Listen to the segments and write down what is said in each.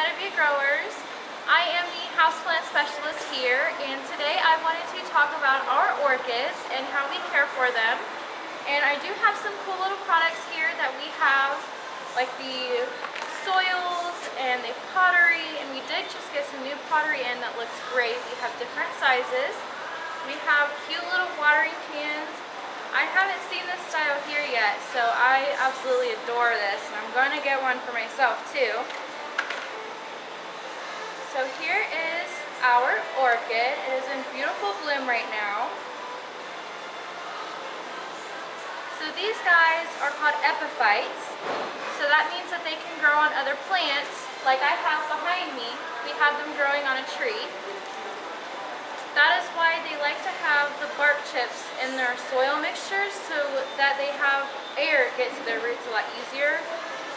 Meadowview Growers. I am the houseplant specialist here, and today I wanted to talk about our orchids and how we care for them. And I do have some cool little products here that we have, like the soils and the pottery, and we did just get some new pottery in that looks great. We have different sizes. We have cute little watering cans. I haven't seen this style here yet, so I absolutely adore this, and I'm going to get one for myself too. So here is our orchid. It is in beautiful bloom right now. So these guys are called epiphytes. So that means that they can grow on other plants, like I have behind me. We have them growing on a tree. That is why they like to have the bark chips in their soil mixtures, so that they have air get to their roots a lot easier.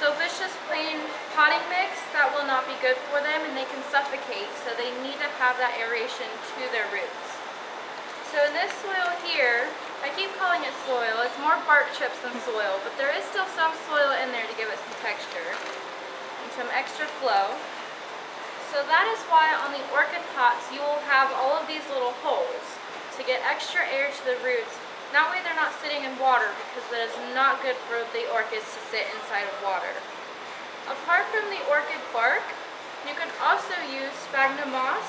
So if it's just plain potting mix, that will not be good for them and they can suffocate. So they need to have that aeration to their roots. So in this soil here, I keep calling it soil, it's more bark chips than soil, but there is still some soil in there to give it some texture and some extra flow. So that is why on the orchid pots you will have all of these little holes to get extra air to the roots. That way they're not sitting in water, because that is not good for the orchids to sit inside of water. Apart from the orchid bark, you can also use sphagnum moss,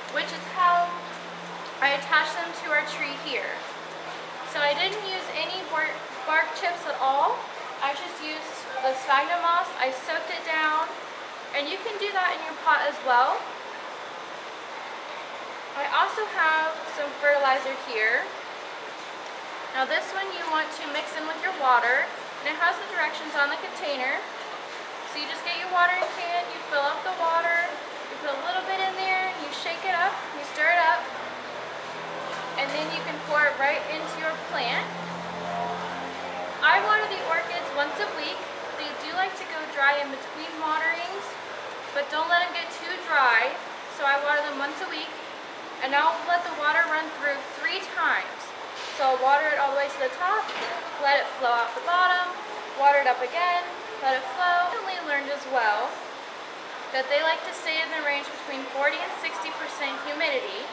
which is how I attach them to our tree here. So I didn't use any bark chips at all. I just used the sphagnum moss. I soaked it down. And you can do that in your pot as well. I also have some fertilizer here. Now this one you want to mix in with your water, and it has the directions on the container. So you just get your watering can, you fill up the water, you put a little bit in there, you shake it up, you stir it up, and then you can pour it right into your plant. I water the orchids once a week. They do like to go dry in between waterings, but don't let them get too dry. So I water them once a week, and I'll let the water run through 3 times. So I'll water it all the way to the top, let it flow out the bottom, water it up again, let it flow. I recently learned as well that they like to stay in the range between 40 and 60% humidity.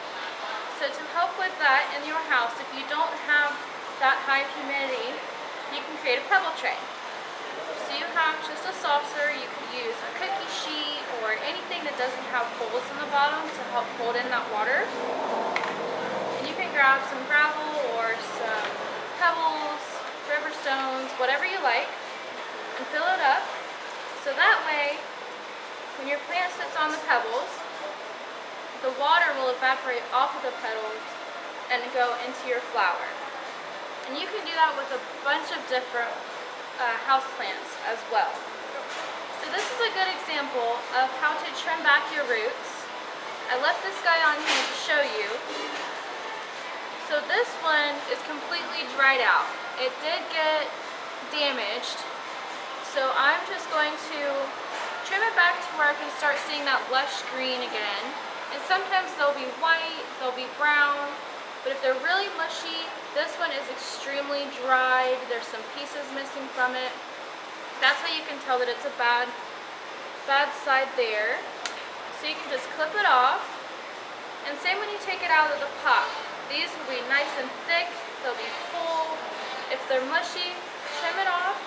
So to help with that in your house, if you don't have that high humidity, you can create a pebble tray. So you have just a saucer, you can use a cookie sheet or anything that doesn't have holes in the bottom to help hold in that water. And you can grab some gravel or some pebbles, river stones, whatever you like, and fill it up. So that way, when your plant sits on the pebbles, the water will evaporate off of the petals and go into your flower. And you can do that with a bunch of different houseplants as well. So this is a good example of how to trim back your roots. I left this guy on here to show you. So this one is completely dried out. It did get damaged, so I'm just going to trim it back to where I can start seeing that lush green again. And sometimes they'll be white, they'll be brown, but if they're really mushy, this one is extremely dried. There's some pieces missing from it. That's how you can tell that it's a bad side there. So you can just clip it off. And same when you take it out of the pot. These will be nice and thick. They'll be full. If they're mushy, trim it off.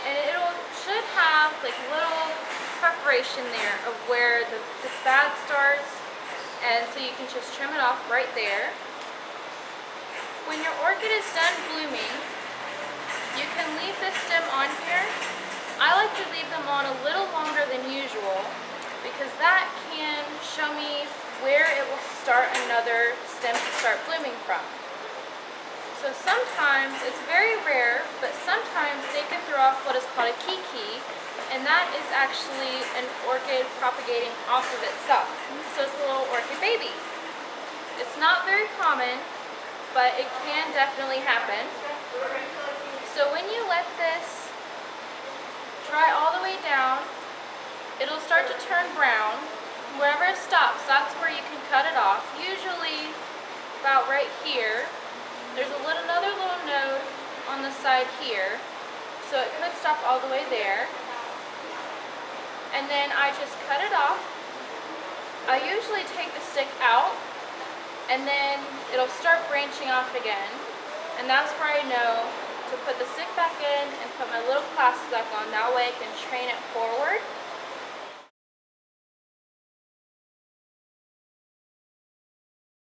And it should have like little perforation there of where the bad starts. And so you can just trim it off right there. When your orchid is done blooming, you can leave this stem on here. I like to leave them on a little longer than usual, because that can show me where it will start another stem to start blooming from. So sometimes, it's very rare, but sometimes they can throw off what is called a kiki, and that is actually an orchid propagating off of itself. So it's a little orchid baby. It's not very common, but it can definitely happen. So when you let this dry all the way down, it'll start to turn brown. Wherever it stops, that's where you can cut it off. Usually about right here. There's another little node on the side here, so it could stop all the way there. and then I just cut it off. I usually take the stick out, and then it'll start branching off again, and that's where I know to put the stick back in and put my little clasp back on. That way I can train it forward